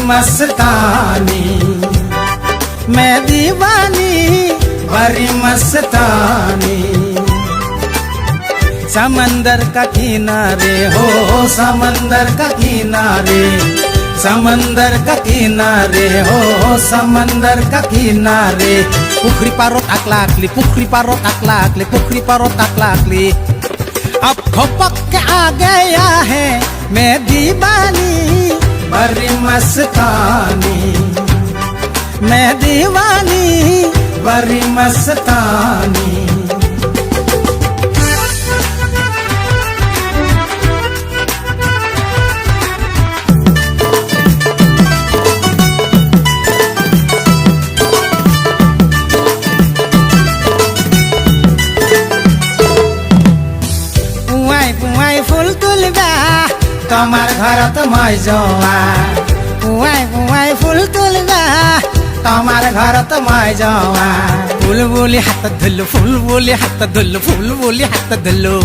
मस्तानी, मैं दीवानी बड़ी मस्तानी। समंदर का किनारे हो, समंदर का किनारे, समंदर का किनारे हो, समंदर का किनारे। पुखरी पारो ताकलाकली, पुखरी पारो ताकलाकली, पुखरी पारो ताकलाकली। अब खपक के आ गया है मैं दीवानी बड़ी मस्तानी, मैं दीवानी बड़ी मस्तानी। फूल तुलबा तमार घर तो मैं जवा, पुआई पुआई फूल तुलबा तमार घर तो मैं जवा। फूल बोली हाथ धुल्लो, फूल बोली हाथ धुल्लो, फूल बोली हाथ धुल्लो।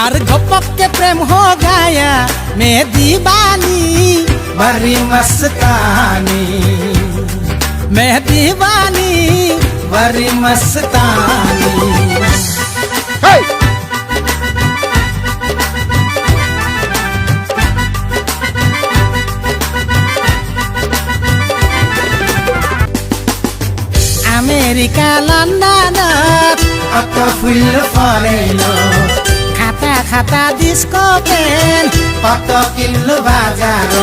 और घपक के प्रेम हो गया मैं दीवानी बड़ी मस्तानी, मैं दीवानी बड़ी मस्तानी। अमेरिका लन्डन अतो फुल फरेन, खाता खाता डिस्को पेन पतो किल्लो बाजार।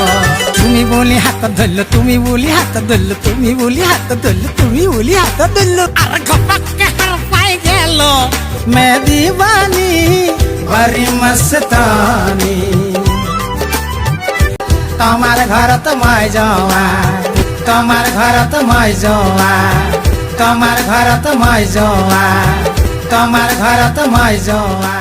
तुमी बोली हात धुल्लो, तुमी बोली हात धुल्लो, तुमी बोली हात धुल्लो, तुमी बोली हात धुल्लो। अरे घपक के हर पाई गेलो मैं दीवानी बड़ी मस्तानी, तमार घर तो मैं जवा, तमार घर तो मैं जवा, तमार घर तो मैं जवा, तमार घर तो मैं जवा।